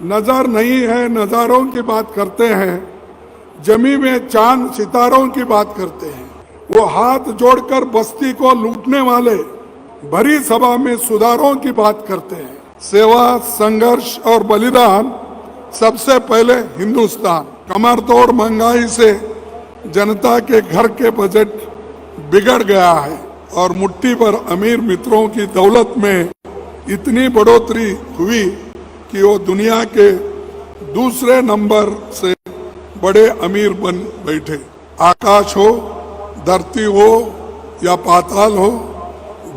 नजर नहीं है, नजारों की बात करते हैं, जमी में चांद सितारों की बात करते हैं। वो हाथ जोड़कर बस्ती को लूटने वाले भरी सभा में सुधारों की बात करते हैं। सेवा, संघर्ष और बलिदान सबसे पहले हिंदुस्तान। कमर तोड़ महंगाई से जनता के घर के बजट बिगड़ गया है और मुट्ठी पर अमीर मित्रों की दौलत में इतनी बढ़ोतरी हुई कि वो दुनिया के दूसरे नंबर से बड़े अमीर बन बैठे। आकाश हो, धरती हो या पाताल हो,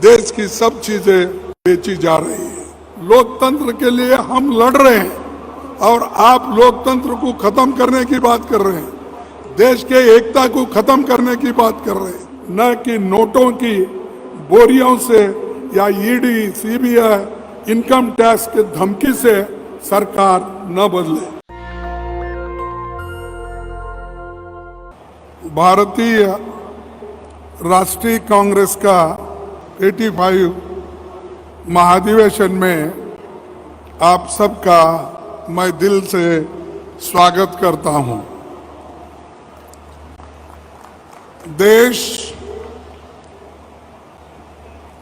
देश की सब चीजें बेची जा रही है। लोकतंत्र के लिए हम लड़ रहे हैं और आप लोकतंत्र को खत्म करने की बात कर रहे हैं, देश के एकता को खत्म करने की बात कर रहे हैं, न कि नोटों की बोरियों से या ईडी, सीबीआई, इनकम टैक्स के धमकी से सरकार न बदले। भारतीय राष्ट्रीय कांग्रेस का 85 महाधिवेशन में आप सबका मैं दिल से स्वागत करता हूं। देश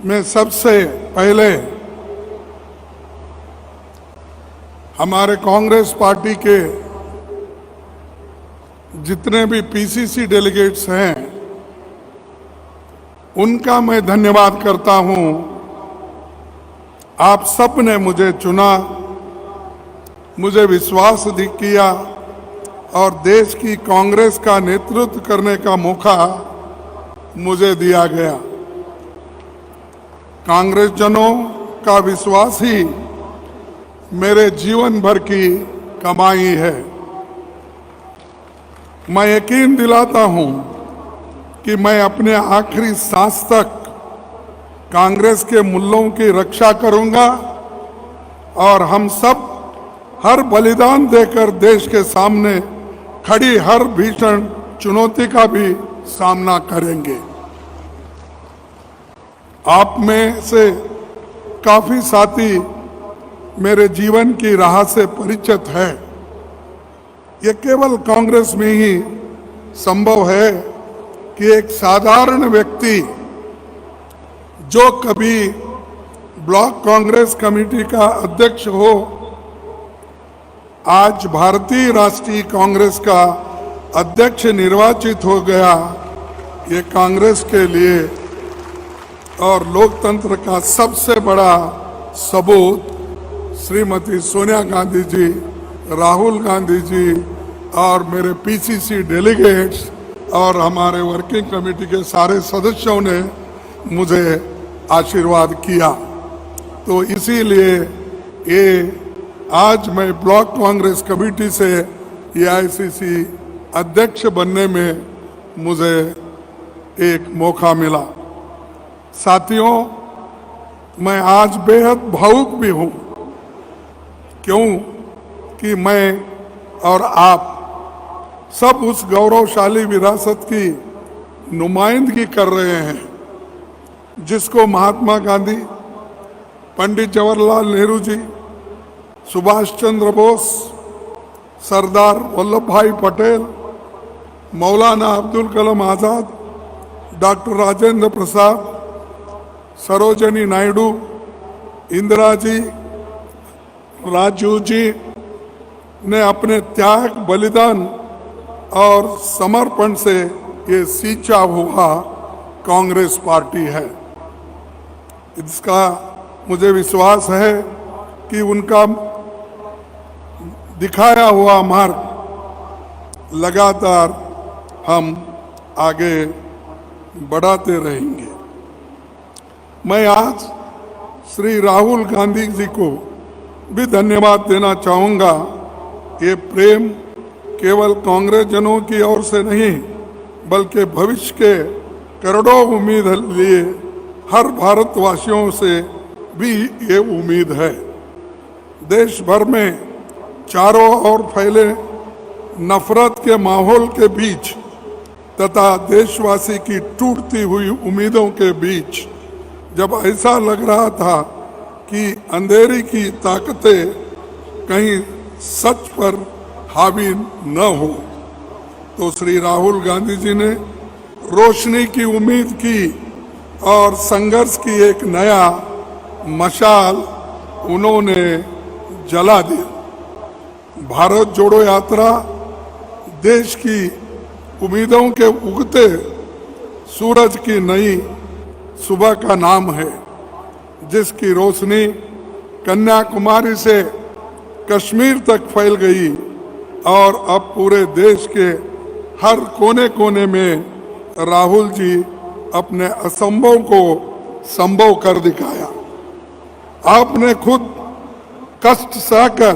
में सबसे पहले हमारे कांग्रेस पार्टी के जितने भी पीसीसी डेलीगेट्स हैं उनका मैं धन्यवाद करता हूं। आप सब ने मुझे चुना, मुझे विश्वास किया और देश की कांग्रेस का नेतृत्व करने का मौका मुझे दिया गया। कांग्रेस जनों का विश्वास ही मेरे जीवन भर की कमाई है। मैं यकीन दिलाता हूं कि मैं अपने आखिरी सांस तक कांग्रेस के मूल्यों की रक्षा करूंगा और हम सब हर बलिदान देकर देश के सामने खड़ी हर भीषण चुनौती का भी सामना करेंगे। आप में से काफी साथी मेरे जीवन की राह से परिचित है। ये केवल कांग्रेस में ही संभव है कि एक साधारण व्यक्ति जो कभी ब्लॉक कांग्रेस कमेटी का अध्यक्ष हो, आज भारतीय राष्ट्रीय कांग्रेस का अध्यक्ष निर्वाचित हो गया। ये कांग्रेस के लिए और लोकतंत्र का सबसे बड़ा सबूत श्रीमती सोनिया गांधी जी, राहुल गांधी जी और मेरे पीसीसी डेलीगेट्स और हमारे वर्किंग कमेटी के सारे सदस्यों ने मुझे आशीर्वाद किया। तो इसीलिए ये आज मैं ब्लॉक कांग्रेस कमेटी से एआईसीसी अध्यक्ष बनने में मुझे एक मौका मिला। साथियों, मैं आज बेहद भावुक भी हूँ, क्यों कि मैं और आप सब उस गौरवशाली विरासत की नुमाइंदगी कर रहे हैं जिसको महात्मा गांधी, पंडित जवाहरलाल नेहरू जी, सुभाष चंद्र बोस, सरदार वल्लभ भाई पटेल, मौलाना अब्दुल कलाम आजाद, डॉक्टर राजेंद्र प्रसाद, सरोजिनी नायडू, इंदिरा जी, राजीव जी ने अपने त्याग, बलिदान और समर्पण से ये सींचा हुआ कांग्रेस पार्टी है। इसका मुझे विश्वास है कि उनका दिखाया हुआ मार्ग लगातार हम आगे बढ़ाते रहेंगे। मैं आज श्री राहुल गांधी जी को भी धन्यवाद देना चाहूँगा। ये प्रेम केवल कांग्रेस जनों की ओर से नहीं बल्कि भविष्य के करोड़ों उम्मीद लिए हर भारतवासियों से भी ये उम्मीद है। देश भर में चारों ओर फैले नफरत के माहौल के बीच तथा देशवासी की टूटती हुई उम्मीदों के बीच जब ऐसा लग रहा था कि अंधेरी की ताकतें कहीं सच पर हावी न हो। तो श्री राहुल गांधी जी ने रोशनी की उम्मीद की और संघर्ष की एक नया मशाल उन्होंने जला दिया। भारत जोड़ो यात्रा देश की उम्मीदों के उगते सूरज की नई सुबह का नाम है, जिसकी रोशनी कन्याकुमारी से कश्मीर तक फैल गई और अब पूरे देश के हर कोने कोने में राहुल जी अपने असंभव को संभव कर दिखाया। आपने खुद कष्ट सहकर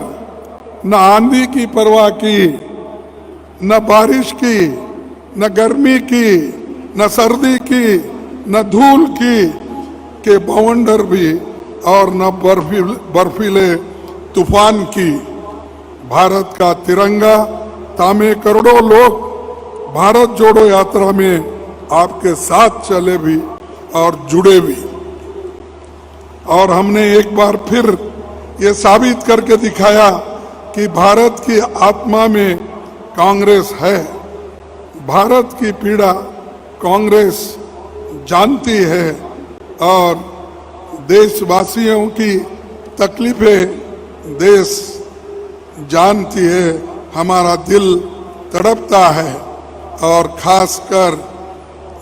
न आंधी की परवाह की, न बारिश की, न गर्मी की, न सर्दी की, न धूल की के बवंडर भी और न बर्फीले तूफान की। भारत का तिरंगा तामे करोड़ों लोग भारत जोड़ो यात्रा में आपके साथ चले भी और जुड़े भी। और हमने एक बार फिर ये साबित करके दिखाया कि भारत की आत्मा में कांग्रेस है। भारत की पीड़ा कांग्रेस जानती है और देशवासियों की तकलीफें देश जानती है। हमारा दिल तड़पता है और खासकर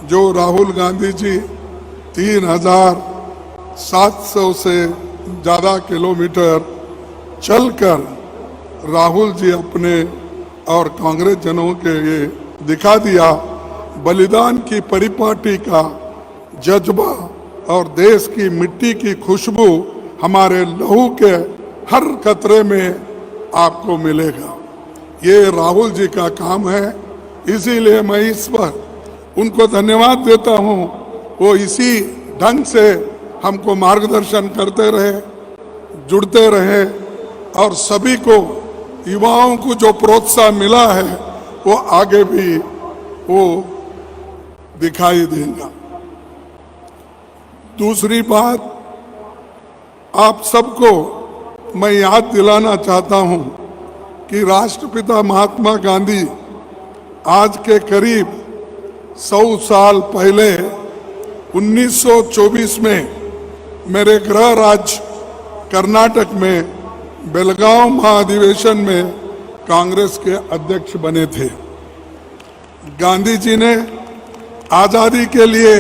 जो राहुल गांधी जी 3700 से ज़्यादा किलोमीटर चलकर राहुल जी अपने और कांग्रेस जनों के लिए दिखा दिया बलिदान की परिपाटी का जज्बा और देश की मिट्टी की खुशबू हमारे लहू के हर कतरे में आपको मिलेगा। ये राहुल जी का काम है, इसीलिए मैं इस पर उनको धन्यवाद देता हूँ। वो इसी ढंग से हमको मार्गदर्शन करते रहे, जुड़ते रहे और सभी को युवाओं को जो प्रोत्साहन मिला है वो आगे भी वो दिखाई देगा। दूसरी बात, आप सबको मैं याद दिलाना चाहता हूं कि राष्ट्रपिता महात्मा गांधी आज के करीब 100 साल पहले 1924 में मेरे गृह राज्य कर्नाटक में बेलगांव महाधिवेशन में कांग्रेस के अध्यक्ष बने थे। गांधी जी ने आज़ादी के लिए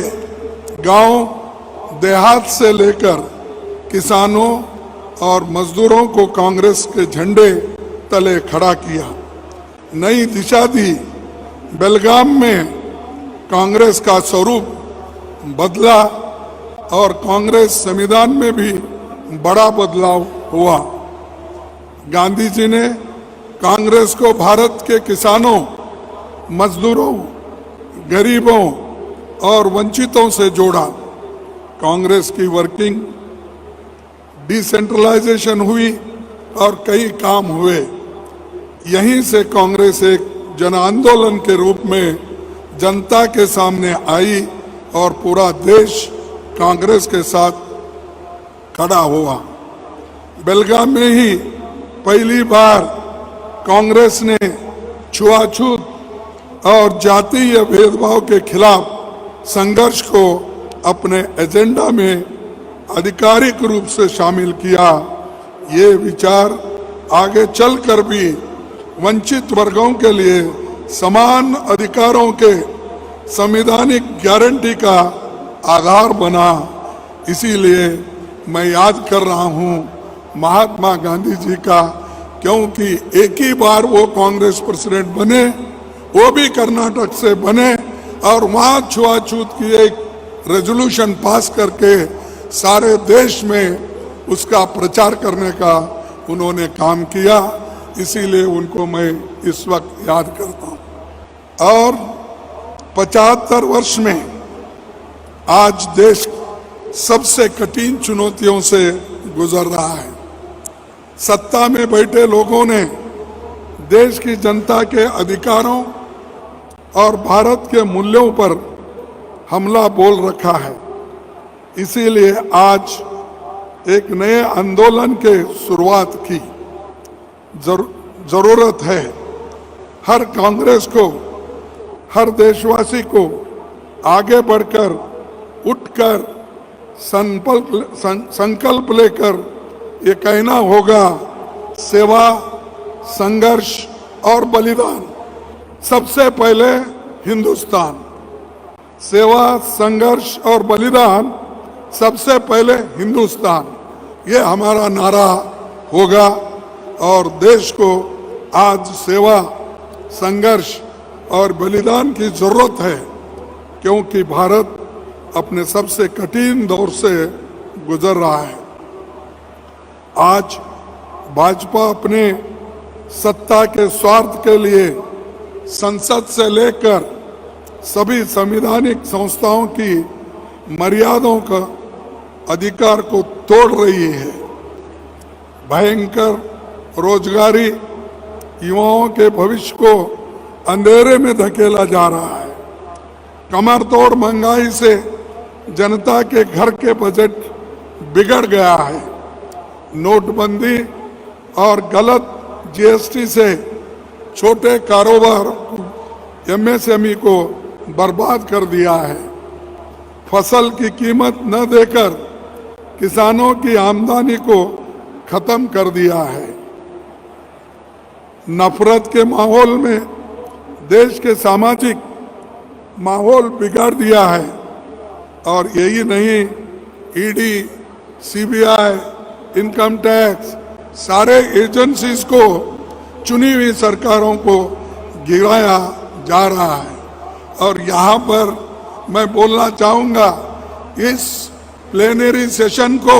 गांव देहात से लेकर किसानों और मजदूरों को कांग्रेस के झंडे तले खड़ा किया, नई दिशा दी। बेलगाम में कांग्रेस का स्वरूप बदला और कांग्रेस संविधान में भी बड़ा बदलाव हुआ। गांधी जी ने कांग्रेस को भारत के किसानों, मजदूरों, गरीबों और वंचितों से जोड़ा। कांग्रेस की वर्किंग डिसेंट्रलाइजेशन हुई और कई काम हुए। यहीं से कांग्रेस एक जन आंदोलन के रूप में जनता के सामने आई और पूरा देश कांग्रेस के साथ खड़ा हुआ। बेलगाम में ही पहली बार कांग्रेस ने छुआछूत और जातीय भेदभाव के खिलाफ संघर्ष को अपने एजेंडा में आधिकारिक रूप से शामिल किया। ये विचार आगे चलकर भी वंचित वर्गों के लिए समान अधिकारों के संवैधानिक गारंटी का आधार बना। इसीलिए मैं याद कर रहा हूँ महात्मा गांधी जी का, क्योंकि एक ही बार वो कांग्रेस प्रेसिडेंट बने, वो भी कर्नाटक से बने और वहाँ छुआछूत की एक रेजोल्यूशन पास करके सारे देश में उसका प्रचार करने का उन्होंने काम किया। इसीलिए उनको मैं इस वक्त याद करता हूँ। और 75 वर्ष में आज देश सबसे कठिन चुनौतियों से गुजर रहा है। सत्ता में बैठे लोगों ने देश की जनता के अधिकारों और भारत के मूल्यों पर हमला बोल रखा है। इसीलिए आज एक नए आंदोलन के शुरुआत की। जरूरत है। हर कांग्रेस को, हर देशवासी को आगे बढ़कर, उठकर संकल्प लेकर ये कहना होगा, सेवा, संघर्ष और बलिदान। सबसे पहले हिंदुस्तान, सेवा, संघर्ष और बलिदान, सबसे पहले हिंदुस्तान, ये हमारा नारा होगा। और देश को आज सेवा, संघर्ष और बलिदान की जरूरत है, क्योंकि भारत अपने सबसे कठिन दौर से गुजर रहा है। आज भाजपा अपने सत्ता के स्वार्थ के लिए संसद से लेकर सभी संवैधानिक संस्थाओं की मर्यादाओं का अधिकार को तोड़ रही है। भयंकर रोजगारी युवाओं के भविष्य को अंधेरे में धकेला जा रहा है। कमर तोड़ महंगाई से जनता के घर के बजट बिगड़ गया है। नोटबंदी और गलत जीएसटी से छोटे कारोबार, एमएसएमई को बर्बाद कर दिया है। फसल की कीमत न देकर किसानों की आमदनी को खत्म कर दिया है। नफरत के माहौल में देश के सामाजिक माहौल बिगाड़ दिया है। और यही नहीं, ईडी, सीबीआई, इनकम टैक्स, सारे एजेंसीज को चुनी हुई सरकारों को गिराया जा रहा है। और यहाँ पर मैं बोलना चाहूँगा, इस प्लेनरी सेशन को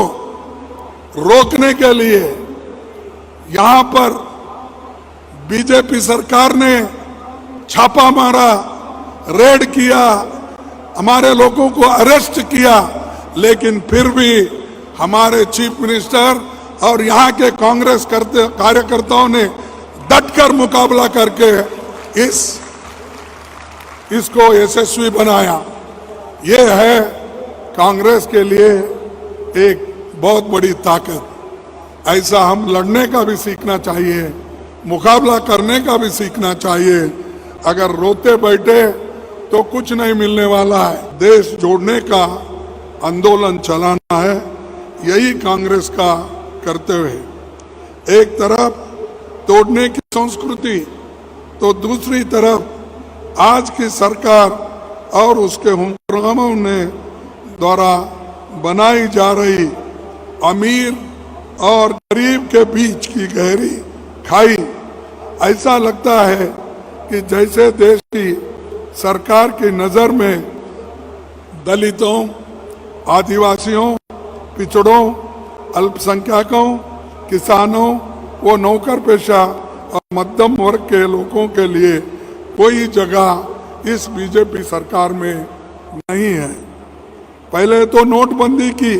रोकने के लिए यहाँ पर बीजेपी सरकार ने छापा मारा, रेड किया, हमारे लोगों को अरेस्ट किया, लेकिन फिर भी हमारे चीफ मिनिस्टर और यहाँ के कांग्रेस कार्यकर्ताओं ने डटकर मुकाबला करके इसको यशस्वी बनाया। ये है कांग्रेस के लिए एक बहुत बड़ी ताकत। ऐसा हम लड़ने का भी सीखना चाहिए, मुकाबला करने का भी सीखना चाहिए। अगर रोते बैठे तो कुछ नहीं मिलने वाला है। देश जोड़ने का आंदोलन चलाना है, यही कांग्रेस का कर्तव्य है। एक तरफ तोड़ने की संस्कृति, तो दूसरी तरफ आज की सरकार और उसके हुक्मरानों ने द्वारा बनाई जा रही अमीर और गरीब के बीच की गहरी खाई। ऐसा लगता है कि जैसे देश की सरकार की नज़र में दलितों, आदिवासियों, पिछड़ों, अल्पसंख्यकों, किसानों व नौकर पेशा और मध्यम वर्ग के लोगों के लिए कोई जगह इस बीजेपी सरकार में नहीं है। पहले तो नोटबंदी की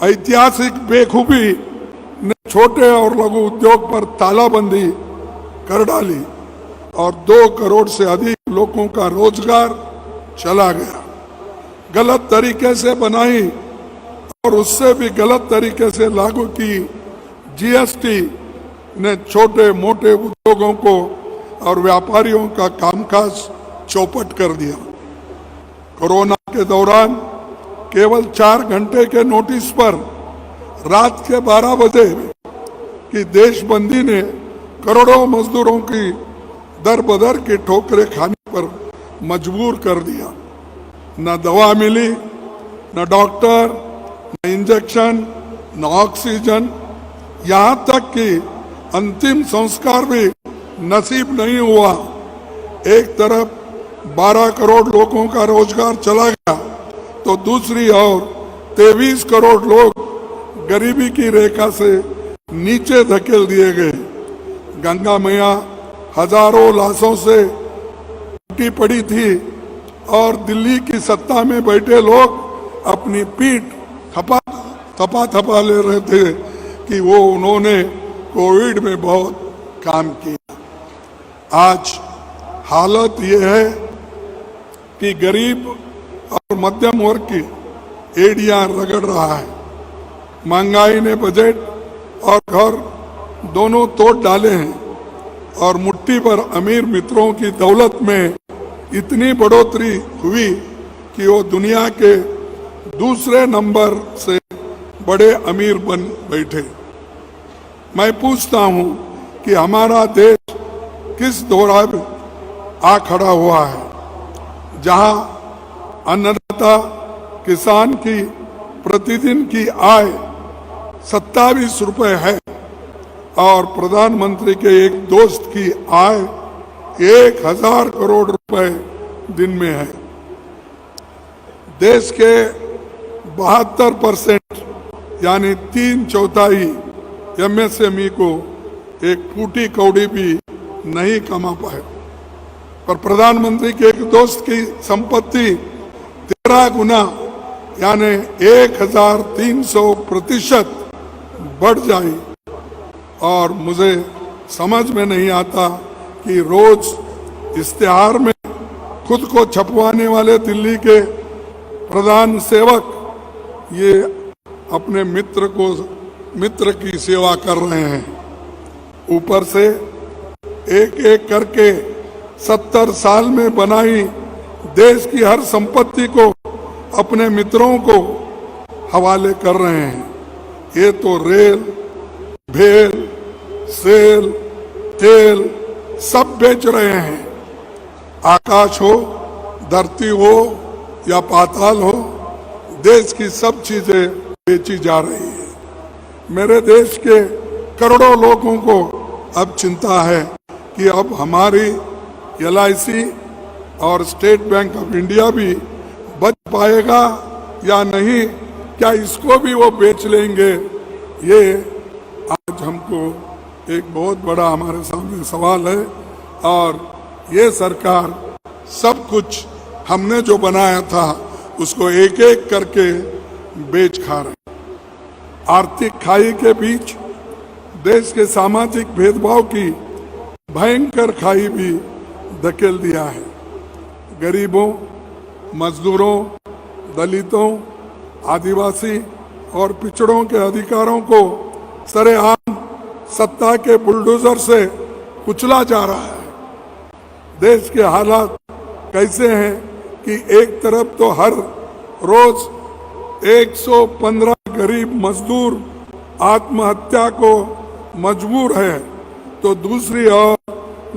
ऐतिहासिक बेखूबी ने छोटे और लघु उद्योग पर तालाबंदी कर डाली और 2 करोड़ से अधिक लोगों का रोजगार चला गया। गलत तरीके से बनाई और उससे भी गलत तरीके से लागू की जीएसटी ने छोटे मोटे उद्योगों को और व्यापारियों का कामकाज चौपट कर दिया। कोरोना के दौरान केवल 4 घंटे के नोटिस पर रात के 12 बजे की देशबंदी ने करोड़ों मजदूरों की दर बदर की ठोकरें खाने पर मजबूर कर दिया। न दवा मिली, न डॉक्टर, न इंजेक्शन, न ऑक्सीजन, यहाँ तक कि अंतिम संस्कार भी नसीब नहीं हुआ। एक तरफ 12 करोड़ लोगों का रोजगार चला गया, तो दूसरी ओर 23 करोड़ लोग गरीबी की रेखा से नीचे धकेल दिए गए। गंगा मैया हजारों लाशों से टूटी पड़ी थी और दिल्ली की सत्ता में बैठे लोग अपनी पीठ थपा ले रहे थे कि वो उन्होंने कोविड में बहुत काम किया। आज हालत ये है कि गरीब और मध्यम वर्ग की एड़ियां रगड़ रहा है। महंगाई ने बजट और घर दोनों तोड़ डाले हैं और मुट्ठी पर अमीर मित्रों की दौलत में इतनी बढ़ोतरी हुई कि वो दुनिया के दूसरे नंबर से बड़े अमीर बन बैठे। मैं पूछता हूं कि हमारा देश किस दौरान आ खड़ा हुआ है, जहां अन्नदाता किसान की प्रतिदिन की आय 27 रुपए है और प्रधानमंत्री के एक दोस्त की आय 1000 करोड़ रुपए दिन में है। देश के 72% यानी 3/4 MSME को एक फूटी कौड़ी भी नहीं कमा पाए, पर प्रधानमंत्री के एक दोस्त की संपत्ति 13 गुना यानी 1300% बढ़ जाए। और मुझे समझ में नहीं आता कि रोज इश्तिहार में खुद को छपवाने वाले दिल्ली के प्रधान सेवक ये अपने मित्र की सेवा कर रहे हैं। ऊपर से एक एक करके 70 साल में बनाई देश की हर संपत्ति को अपने मित्रों को हवाले कर रहे हैं। ये तो रेल, भेल, सेल, तेल सब बेच रहे हैं। आकाश हो, धरती हो या पाताल हो, देश की सब चीजें बेची जा रही है। मेरे देश के करोड़ों लोगों को अब चिंता है कि अब हमारी LIC और स्टेट बैंक ऑफ इंडिया भी बच पाएगा या नहीं, क्या इसको भी वो बेच लेंगे। ये आज हमको एक बहुत बड़ा हमारे सामने सवाल है और ये सरकार सब कुछ हमने जो बनाया था उसको एक एक करके बेच खा रहे। आर्थिक खाई के बीच देश के सामाजिक भेदभाव की भयंकर खाई भी धकेल दिया है। गरीबों, मजदूरों, दलितों, आदिवासी और पिछड़ों के अधिकारों को सरेआम सत्ता के बुलडोजर से कुचला जा रहा है। देश के हालात कैसे हैं कि एक तरफ तो हर रोज 115 गरीब मजदूर आत्महत्या को मजबूर है, तो दूसरी ओर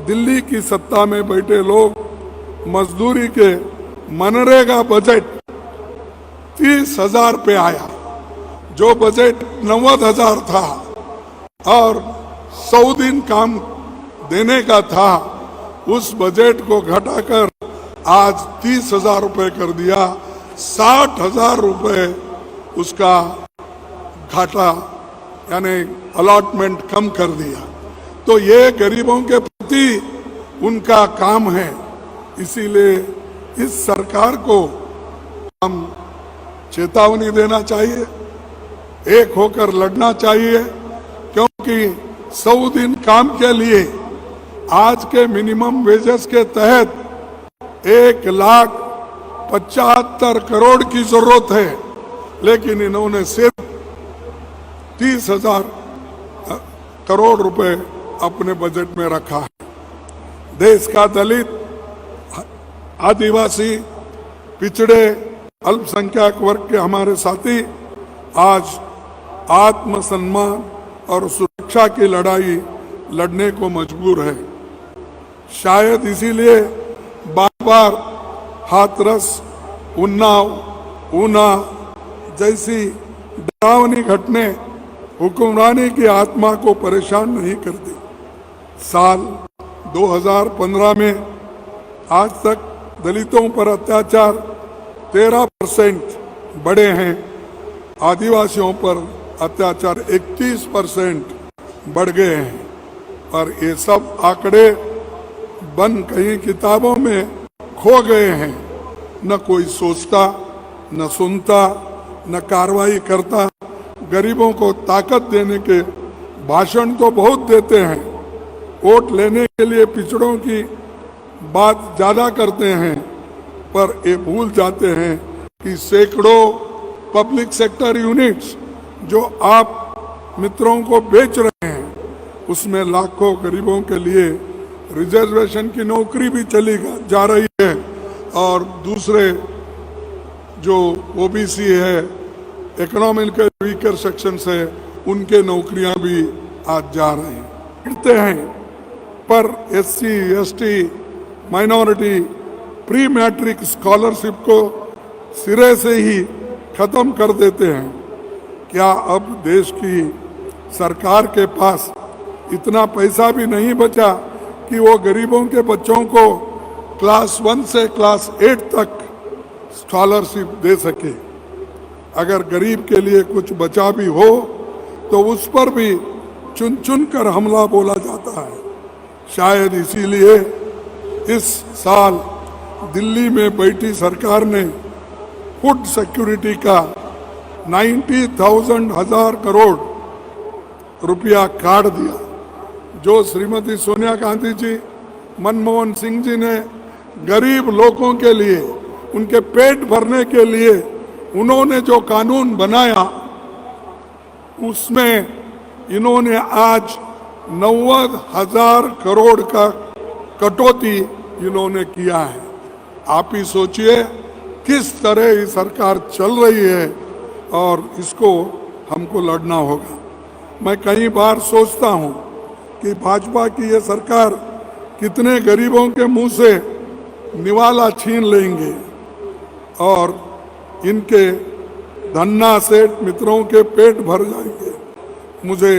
दिल्ली की सत्ता में बैठे लोग मजदूरी के मनरेगा बजट 30,000 पे आया, जो बजट 90,000 था और 100 दिन काम देने का था, उस बजट को घटाकर आज 30,000 रुपए कर दिया। 60,000 रुपए उसका घाटा यानी अलॉटमेंट कम कर दिया। तो ये गरीबों के प्रति उनका काम है, इसीलिए इस सरकार को हम चेतावनी देना चाहिए, एक होकर लड़ना चाहिए, क्योंकि 100 दिन काम के लिए आज के मिनिमम वेजेस के तहत 1,75,000 करोड़ की जरूरत है, लेकिन इन्होंने सिर्फ 30,000 करोड़ रुपए अपने बजट में रखा है। देश का दलित, आदिवासी, पिछड़े, अल्पसंख्यक वर्ग के हमारे साथी आज आत्मसम्मान और सुरक्षा की लड़ाई लड़ने को मजबूर है। शायद इसीलिए बार बार हाथरस, उन्नाव, ऊना जैसी डरावनी घटनाएं हुक्मरानी की आत्मा को परेशान नहीं करती। साल 2015 में आज तक दलितों पर अत्याचार 13% बढ़े हैं, आदिवासियों पर अत्याचार 31% बढ़ गए हैं। और ये सब आंकड़े बन कहीं किताबों में खो गए हैं। न कोई सोचता, न सुनता, न कार्रवाई करता। गरीबों को ताकत देने के भाषण तो बहुत देते हैं, वोट लेने के लिए पिछड़ों की बात ज्यादा करते हैं, पर ये भूल जाते हैं कि सैकड़ों पब्लिक सेक्टर यूनिट्स जो आप मित्रों को बेच रहे हैं, उसमें लाखों गरीबों के लिए रिजर्वेशन की नौकरी भी चली जा रही है और दूसरे जो ओबीसी है, इकोनॉमिकल वीकर सेक्शन है, उनके नौकरियां भी आज जा रहे हैं, गिरते हैं। पर SC, ST, minority, pre matric scholarship को सिरे से ही खत्म कर देते हैं। क्या अब देश की सरकार के पास इतना पैसा भी नहीं बचा कि वो गरीबों के बच्चों को क्लास 1 से क्लास 8 तक स्कॉलरशिप दे सके? अगर गरीब के लिए कुछ बचा भी हो तो उस पर भी चुन चुन कर हमला बोला जाता है। शायद इसीलिए इस साल दिल्ली में बैठी सरकार ने फूड सिक्योरिटी का 90,000 करोड़ रुपया काट दिया। जो श्रीमती सोनिया गांधी जी, मनमोहन सिंह जी ने गरीब लोगों के लिए, उनके पेट भरने के लिए उन्होंने जो कानून बनाया, उसमें इन्होंने आज 90,000 करोड़ का कटौती इन्होंने किया है। आप ही सोचिए किस तरह ये सरकार चल रही है और इसको हमको लड़ना होगा। मैं कई बार सोचता हूँ कि भाजपा की ये सरकार कितने गरीबों के मुंह से निवाला छीन लेंगे और इनके धन्ना सेठ मित्रों के पेट भर जाएंगे। मुझे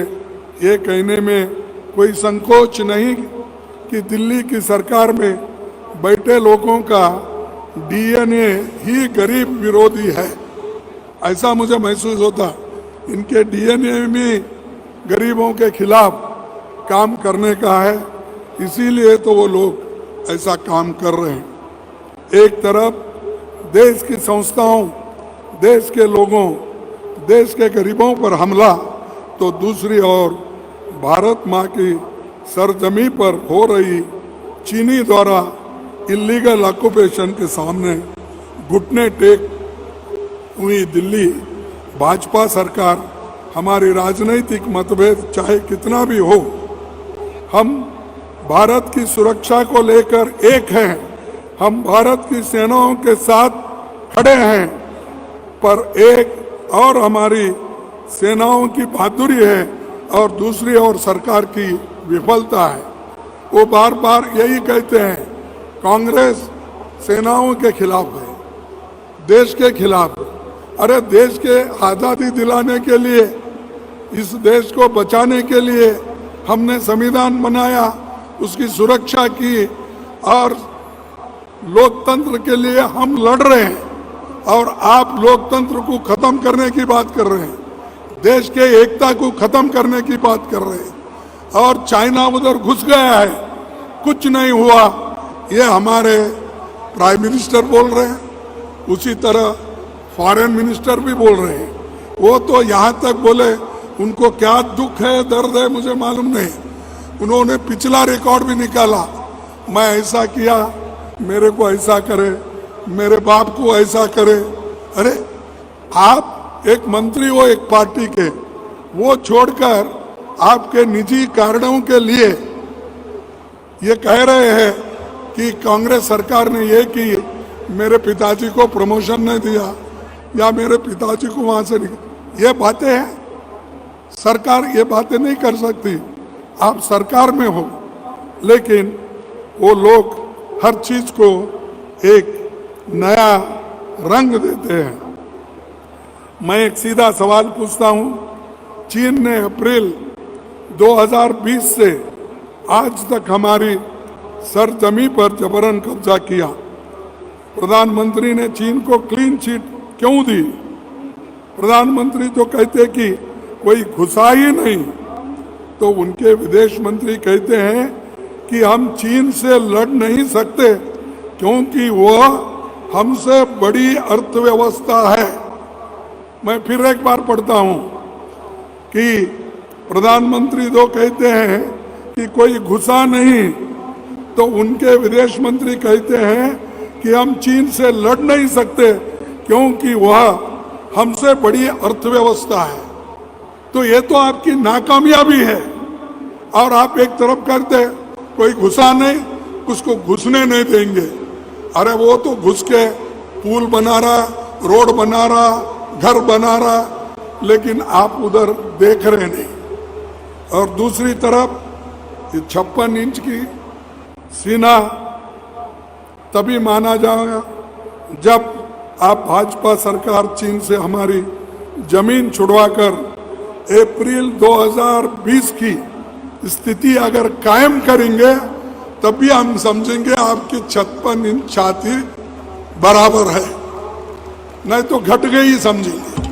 ये कहने में कोई संकोच नहीं कि दिल्ली की सरकार में बैठे लोगों का डीएनए ही गरीब विरोधी है, ऐसा मुझे महसूस होता। इनके डीएनए में गरीबों के खिलाफ काम करने का है, इसीलिए तो वो लोग ऐसा काम कर रहे हैं। एक तरफ देश की संस्थाओं, देश के लोगों, देश के गरीबों पर हमला, तो दूसरी ओर भारत माँ की सरजमी पर हो रही चीनी द्वारा इलीगल ऑक्यूपेशन के सामने घुटने टेक हुई दिल्ली भाजपा सरकार। हमारी राजनीतिक मतभेद चाहे कितना भी हो, हम भारत की सुरक्षा को लेकर एक हैं, हम भारत की सेनाओं के साथ खड़े हैं। पर एक और हमारी सेनाओं की बहादुरी है और दूसरी ओर सरकार की विफलता है। वो बार बार यही कहते हैं कांग्रेस सेनाओं के खिलाफ है, देश के खिलाफ है। अरे देश के आज़ादी दिलाने के लिए, इस देश को बचाने के लिए हमने संविधान बनाया, उसकी सुरक्षा की और लोकतंत्र के लिए हम लड़ रहे हैं और आप लोकतंत्र को खत्म करने की बात कर रहे हैं, देश के एकता को खत्म करने की बात कर रहे हैं और चाइना उधर घुस गया है, कुछ नहीं हुआ, ये हमारे प्राइम मिनिस्टर बोल रहे हैं। उसी तरह फॉरेन मिनिस्टर भी बोल रहे हैं। वो तो यहाँ तक बोले उनको क्या दुख है, दर्द है, मुझे मालूम नहीं। उन्होंने पिछला रिकॉर्ड भी निकाला, मैं ऐसा किया, मेरे को ऐसा करे, मेरे बाप को ऐसा करे। अरे आप एक मंत्री हो एक पार्टी के, वो छोड़कर आपके निजी कारणों के लिए ये कह रहे हैं कि कांग्रेस सरकार ने ये की, मेरे पिताजी को प्रमोशन नहीं दिया या मेरे पिताजी को वहां से नहीं। ये बातें हैं, सरकार ये बातें नहीं कर सकती। आप सरकार में हो, लेकिन वो लोग हर चीज को एक नया रंग देते हैं। मैं एक सीधा सवाल पूछता हूं, चीन ने अप्रैल 2020 से आज तक हमारी सरजमी पर जबरन कब्जा किया। प्रधानमंत्री ने चीन को क्लीन चिट क्यों दी? प्रधानमंत्री तो कहते कि कोई घुसा ही नहीं, तो उनके विदेश मंत्री कहते हैं कि हम चीन से लड़ नहीं सकते क्योंकि वह हमसे बड़ी अर्थव्यवस्था है। मैं फिर एक बार पढ़ता हूं कि प्रधानमंत्री तो कहते हैं कि कोई घुसा नहीं, तो उनके विदेश मंत्री कहते हैं कि हम चीन से लड़ नहीं सकते क्योंकि वह हमसे बड़ी अर्थव्यवस्था है। तो ये तो आपकी नाकामयाबी है। और आप एक तरफ कर दे, कोई घुसा नहीं, उसको घुसने नहीं देंगे। अरे वो तो घुस के पुल बना रहा, रोड बना रहा, घर बना रहा, लेकिन आप उधर देख रहे नहीं। और दूसरी तरफ 56 इंच की सीना तभी माना जाएगा जब आप भाजपा सरकार चीन से हमारी जमीन छुड़वाकर अप्रैल 2020 की स्थिति अगर कायम करेंगे, तभी हम समझेंगे आपकी 56 इंच छाती बराबर है, नहीं तो घट गई समझेंगे।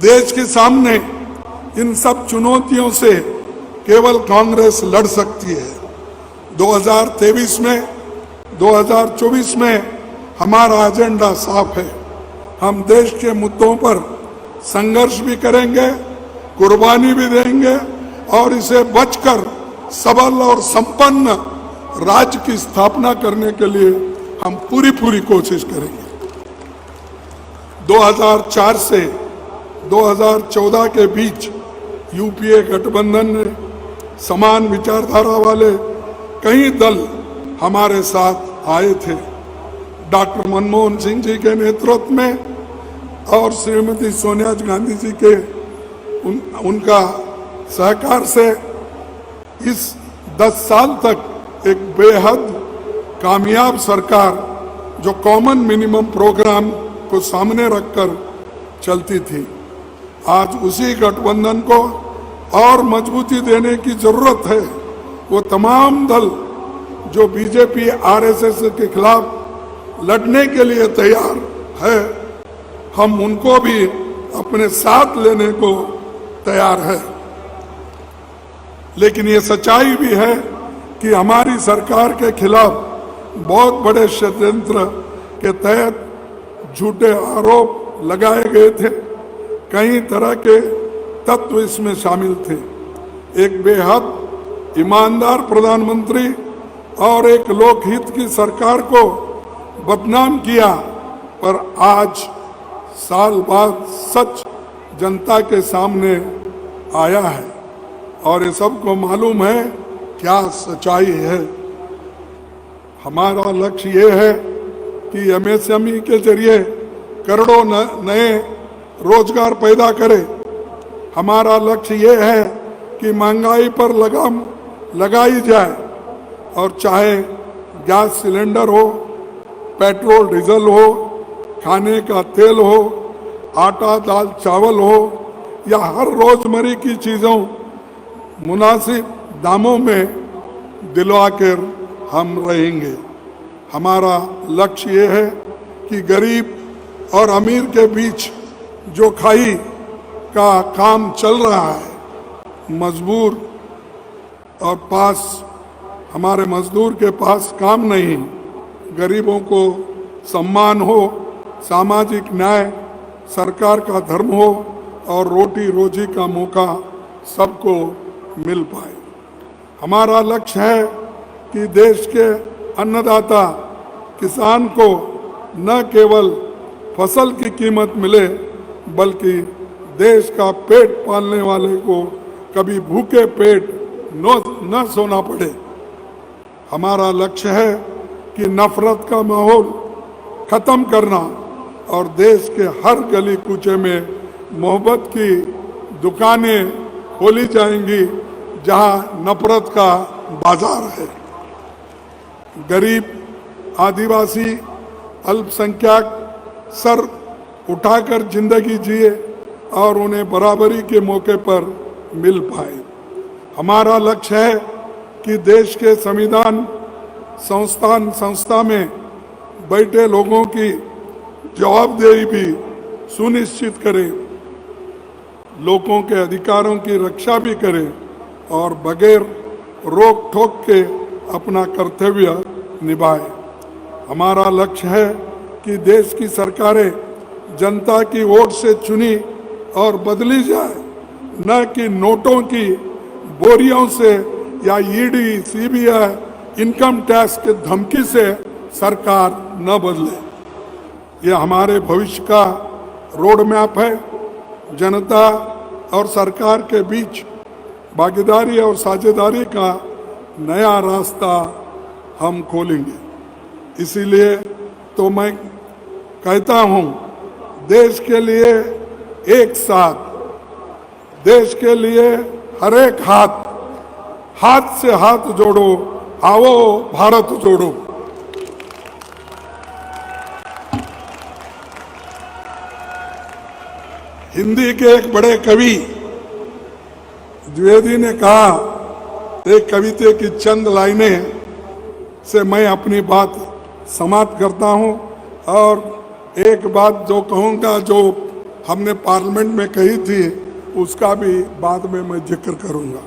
देश के सामने इन सब चुनौतियों से केवल कांग्रेस लड़ सकती है। 2023 में, 2024 में हमारा एजेंडा साफ है। हम देश के मुद्दों पर संघर्ष भी करेंगे, कुर्बानी भी देंगे और इसे बचकर सबल और संपन्न राज्य की स्थापना करने के लिए हम पूरी कोशिश करेंगे। 2004 से 2014 के बीच यूपीए गठबंधन ने समान विचारधारा वाले कई दल हमारे साथ आए थे। डॉक्टर मनमोहन सिंह जी के नेतृत्व में और श्रीमती सोनिया गांधी जी के उनका सहकार से इस 10 साल तक एक बेहद कामयाब सरकार जो कॉमन मिनिमम प्रोग्राम को सामने रखकर चलती थी, आज उसी गठबंधन को और मजबूती देने की जरूरत है। वो तमाम दल जो बीजेपी आरएसएस के खिलाफ लड़ने के लिए तैयार है, हम उनको भी अपने साथ लेने को तैयार है। लेकिन ये सच्चाई भी है कि हमारी सरकार के खिलाफ बहुत बड़े षड्यंत्र के तहत झूठे आरोप लगाए गए थे। कई तरह के तत्व इसमें शामिल थे। एक बेहद ईमानदार प्रधानमंत्री और एक लोकहित की सरकार को बदनाम किया, पर आज साल बाद सच जनता के सामने आया है और ये सबको मालूम है क्या सच्चाई है। हमारा लक्ष्य ये है कि एमएसएमई के जरिए करोड़ों नए रोजगार पैदा करे। हमारा लक्ष्य ये है कि महंगाई पर लगाम लगाई जाए और चाहे गैस सिलेंडर हो, पेट्रोल डीजल हो, खाने का तेल हो, आटा दाल चावल हो या हर रोजमर्रा की चीज़ों मुनासिब दामों में दिलवाकर हम रहेंगे। हमारा लक्ष्य ये है कि गरीब और अमीर के बीच जो खाई का काम चल रहा है, मजबूर और पास हमारे मजदूर के पास काम नहीं, गरीबों को सम्मान हो, सामाजिक न्याय सरकार का धर्म हो और रोटी रोजी का मौका सबको मिल पाए। हमारा लक्ष्य है कि देश के अन्नदाता किसान को न केवल फसल की कीमत मिले, बल्कि देश का पेट पालने वाले को कभी भूखे पेट न सोना पड़े। हमारा लक्ष्य है कि नफरत का माहौल खत्म करना और देश के हर गली कूचे में मोहब्बत की दुकानें खोली जाएंगी जहां नफरत का बाजार है। गरीब, आदिवासी, अल्पसंख्यक सर उठाकर जिंदगी जिए और उन्हें बराबरी के मौके पर मिल पाए। हमारा लक्ष्य है कि देश के संविधान संस्था में बैठे लोगों की जवाबदेही भी सुनिश्चित करें, लोगों के अधिकारों की रक्षा भी करें और बगैर रोक टोक के अपना कर्तव्य निभाए। हमारा लक्ष्य है कि देश की सरकारें जनता की वोट से चुनी और बदली जाए, न कि नोटों की बोरियों से या ईडी, सीबीआई, इनकम टैक्स के धमकी से सरकार न बदले। ये हमारे भविष्य का रोड मैप है। जनता और सरकार के बीच भागीदारी और साझेदारी का नया रास्ता हम खोलेंगे। इसीलिए तो मैं कहता हूं, देश के लिए एक साथ, देश के लिए हर एक हाथ से हाथ जोड़ो, आओ भारत जोड़ो। हिंदी के एक बड़े कवि द्विवेदी ने कहा, एक कविता की चंद लाइनें से मैं अपनी बात समाप्त करता हूं। और एक बात जो कहूंगा, जो हमने पार्लियामेंट में कही थी, उसका भी बाद में मैं जिक्र करूंगा।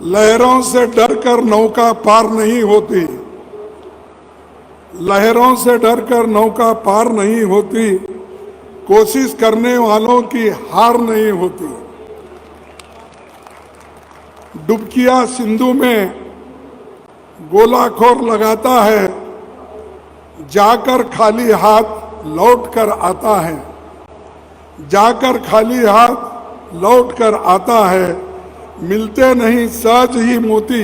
लहरों से डरकर नौका पार नहीं होती, लहरों से डरकर नौका पार नहीं होती, कोशिश करने वालों की हार नहीं होती। डुबकिया सिंधु में गोलाखोर लगाता है, जाकर खाली हाथ लौट कर आता है, जाकर खाली हाथ लौट कर आता है। मिलते नहीं सहज ही मोती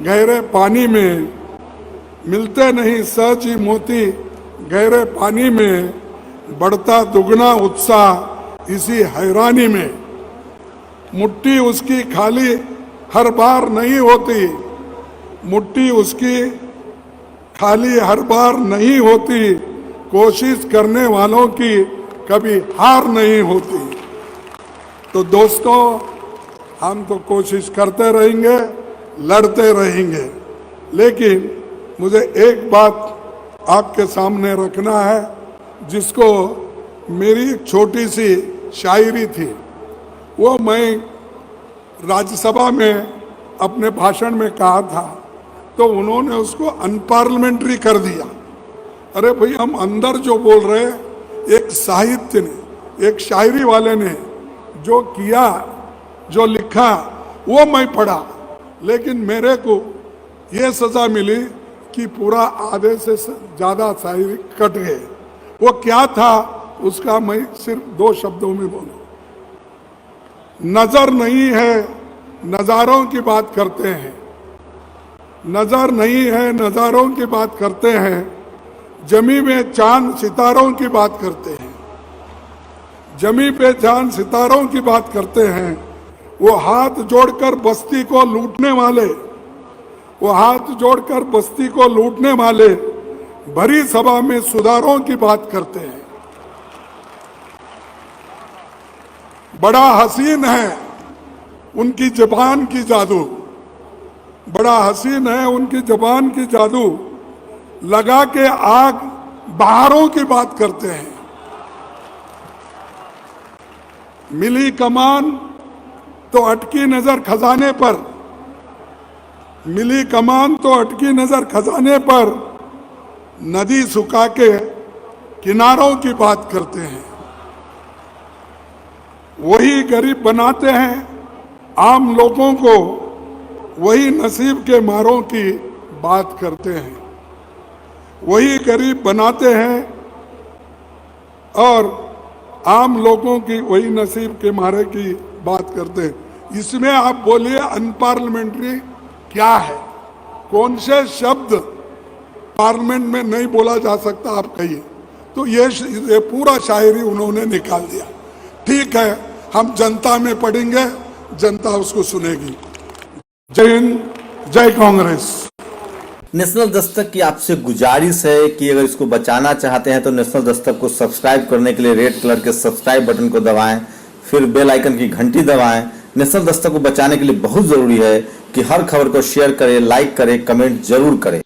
गहरे पानी में, मिलते नहीं सहज ही मोती गहरे पानी में, बढ़ता दुगना उत्साह इसी हैरानी में। मुट्ठी उसकी खाली हर बार नहीं होती, मुट्ठी उसकी खाली हर बार नहीं होती, कोशिश करने वालों की कभी हार नहीं होती। तो दोस्तों, हम तो कोशिश करते रहेंगे, लड़ते रहेंगे, लेकिन मुझे एक बात आपके सामने रखना है, जिसको मेरी एक छोटी सी शायरी थी, वो मैं राज्यसभा में अपने भाषण में कहा था, तो उन्होंने उसको अनपार्लियामेंट्री कर दिया। अरे भाई, हम अंदर जो बोल रहे हैं, एक साहित्य ने, एक शायरी वाले ने जो किया, जो लिखा, वो मैं पढ़ा, लेकिन मेरे को ये सजा मिली कि पूरा आधे से ज़्यादा शायरी कट गए। वो क्या था, उसका मैं सिर्फ 2 शब्दों में बोलूं। नजर नहीं है, नज़ारों की बात करते हैं, नजर नहीं है, नज़ारों की बात करते हैं, जमी में चांद सितारों की बात करते हैं, जमी पे चांद सितारों की बात करते हैं। वो हाथ जोड़कर बस्ती को लूटने वाले, वो हाथ जोड़कर बस्ती को लूटने वाले भरी सभा में सुधारों की बात करते हैं। बड़ा हसीन है उनकी जबान की जादू, बड़ा हसीन है उनकी जबान की जादू, लगा के आग बहारों की बात करते हैं। मिली कमान तो अटकी नजर खजाने पर, मिली कमान तो अटकी नजर खजाने पर, नदी सुखा के किनारों की बात करते हैं। वही गरीब बनाते हैं आम लोगों को, वही नसीब के मारों की बात करते हैं। वही गरीब बनाते हैं और आम लोगों की वही नसीब के मारे की बात करते हैं। इसमें आप बोलिए अनपार्लियामेंट्री क्या है? कौन से शब्द पार्लियामेंट में नहीं बोला जा सकता, आप कहिए। तो ये पूरा शायरी उन्होंने निकाल दिया। ठीक है, हम जनता में पढ़ेंगे, जनता उसको सुनेगी। जय हिंद, जय कांग्रेस। नेशनल दस्तक की आपसे गुजारिश है कि अगर इसको बचाना चाहते हैं तो नेशनल दस्तक को सब्सक्राइब करने के लिए रेड कलर के सब्सक्राइब बटन को दबाएं, फिर बेल आइकन की घंटी दबाएं। नेशनल दस्तक को बचाने के लिए बहुत जरूरी है कि हर खबर को शेयर करें, लाइक करें, कमेंट जरूर करें।